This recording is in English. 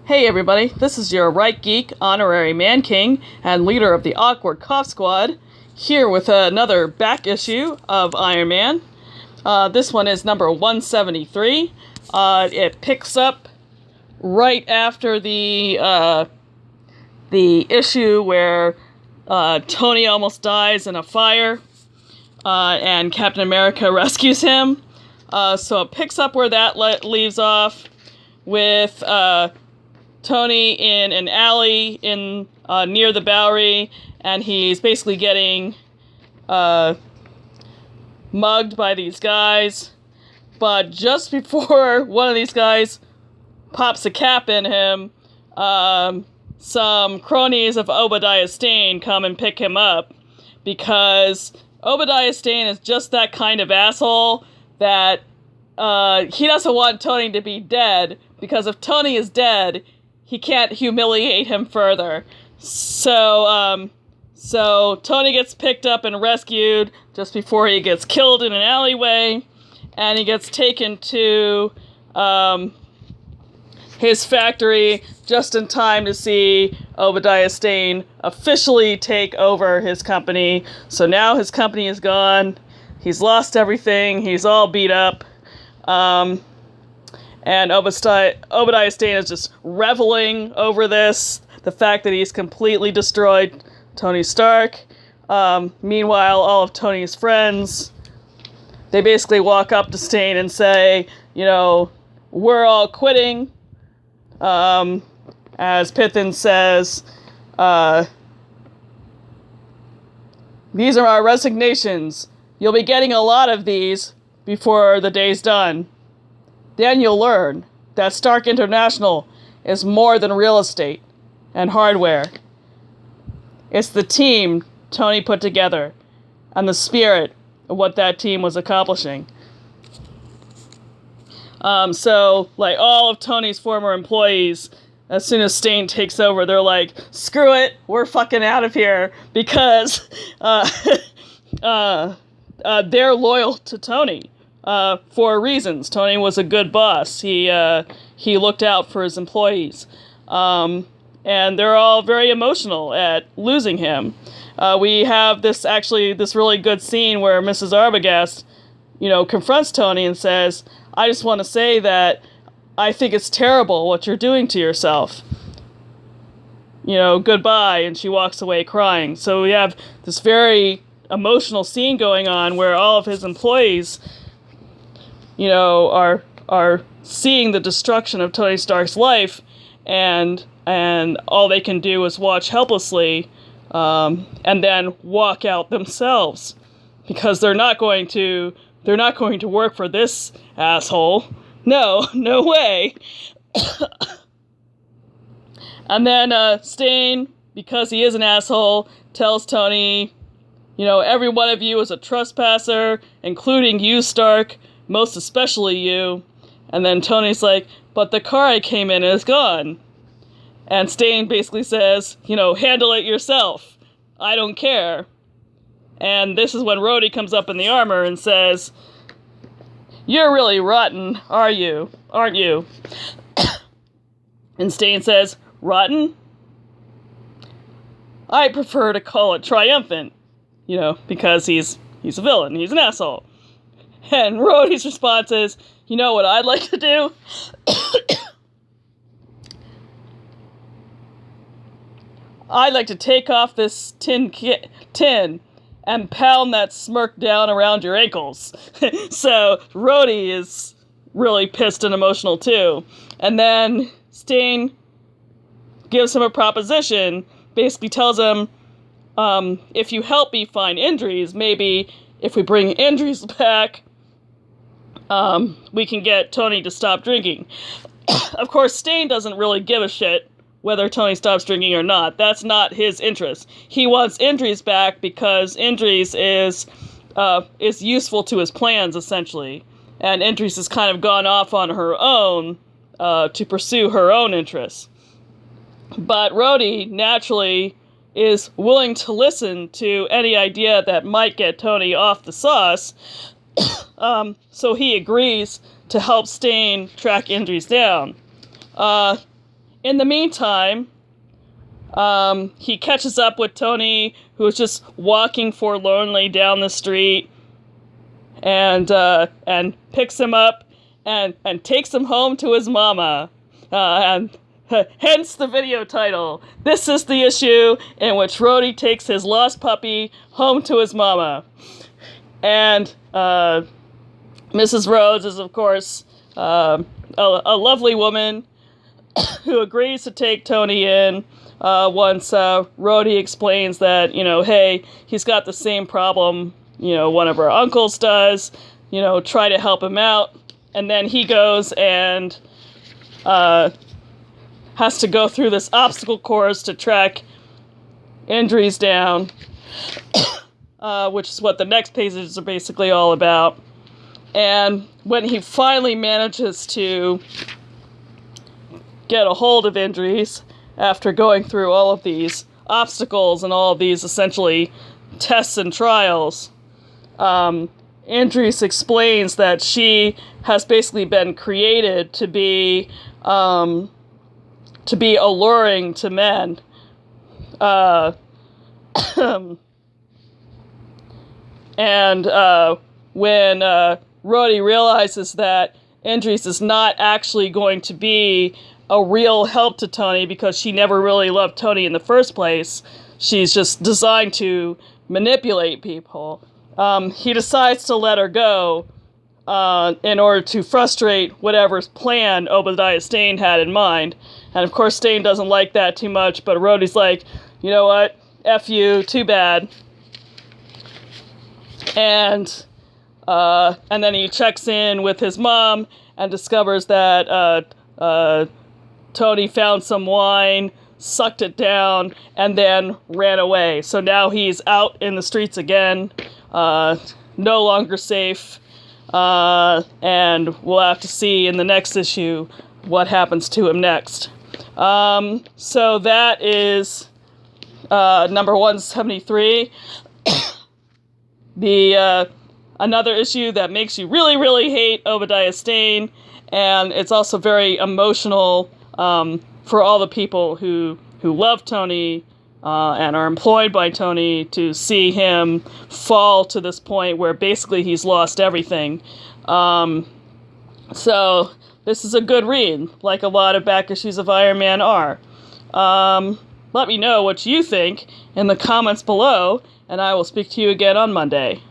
Hey everybody, this is your Right Geek, Honorary Man King, and leader of the Awkward Cough Squad, here with another back issue of Iron Man. This one is number 173. It picks up right after the issue where Tony almost dies in a fire, and Captain America rescues him. So it picks up where that leaves off, with Tony in an alley in near the Bowery, and he's basically getting mugged by these guys. But just before one of these guys pops a cap in him, some cronies of Obadiah Stane come and pick him up, because Obadiah Stane is just that kind of asshole that he doesn't want Tony to be dead, because if Tony is dead, he can't humiliate him further. So Tony gets picked up and rescued just before he gets killed in an alleyway, and he gets taken to his factory just in time to see Obadiah Stane officially take over his company. So now his company is gone. He's lost everything. He's all beat up. And Obadiah Stane is just reveling over this, the fact that he's completely destroyed Tony Stark. Meanwhile, all of Tony's friends, they basically walk up to Stane and say, we're all quitting. As Pithin says, these are our resignations. You'll be getting a lot of these before the day's done. Then you'll learn that Stark International is more than real estate and hardware. It's the team Tony put together and the spirit of what that team was accomplishing. So all of Tony's former employees, as soon as Stane takes over, they're like, screw it, we're fucking out of here, because they're loyal to Tony. For reasons. Tony was a good boss. He looked out for his employees. And they're all very emotional at losing him. We have this really good scene where Mrs. Arbogast, confronts Tony and says, I just want to say that I think it's terrible what you're doing to yourself. Goodbye. And she walks away crying. So we have this very emotional scene going on where all of his employees are seeing the destruction of Tony Stark's life, and all they can do is watch helplessly, and then walk out themselves, because they're not going to work for this asshole. No way. And then Stane, because he is an asshole, tells Tony, every one of you is a trespasser, including you, Stark. Most especially you. And then Tony's like, but the car I came in is gone. And Stane basically says, handle it yourself. I don't care. And this is when Rhodey comes up in the armor and says, you're really rotten, aren't you? And Stane says, rotten? I prefer to call it triumphant. Because he's a villain, he's an asshole. And Rhodey's response is, you know what I'd like to do? I'd like to take off this tin and pound that smirk down around your ankles. So Rhodey is really pissed and emotional too. And then Stane gives him a proposition, basically tells him, if you help me find injuries, maybe if we bring injuries back, we can get Tony to stop drinking. Of course, Stane doesn't really give a shit whether Tony stops drinking or not. That's not his interest. He wants injuries back because injuries is useful to his plans, essentially. And injuries has kind of gone off on her own to pursue her own interests. But Rhodey, naturally, is willing to listen to any idea that might get Tony off the sauce. So he agrees to help Stane track injuries down. in the meantime, he catches up with Tony, who is just walking forlornly down the street, and picks him up and takes him home to his mama. And hence the video title. This is the issue in which Rhodey takes his lost puppy home to his mama. And Mrs. Rhodes is, of course, a lovely woman who agrees to take Tony in once Rhodey explains that, hey, he's got the same problem, one of our uncles does, try to help him out. And then he goes and has to go through this obstacle course to track injuries down, which is what the next pages are basically all about. And when he finally manages to get a hold of injuries, after going through all of these obstacles and all of these essentially tests and trials, Indris explains that she has basically been created to be alluring to men. And when Rhodey realizes that Indris is not actually going to be a real help to Tony because she never really loved Tony in the first place, she's just designed to manipulate people, he decides to let her go in order to frustrate whatever plan Obadiah Stane had in mind. And of course Stane doesn't like that too much, but Rhodey's like, you know what, F you, too bad. And then he checks in with his mom and discovers that Tony found some wine, sucked it down, and then ran away. So now he's out in the streets again, no longer safe, and we'll have to see in the next issue what happens to him next. So that is number 173. Another issue that makes you really, really hate Obadiah Stane, and it's also very emotional for all the people who love Tony and are employed by Tony to see him fall to this point where basically he's lost everything. So this is a good read, like a lot of back issues of Iron Man are. Let me know what you think in the comments below, and I will speak to you again on Monday.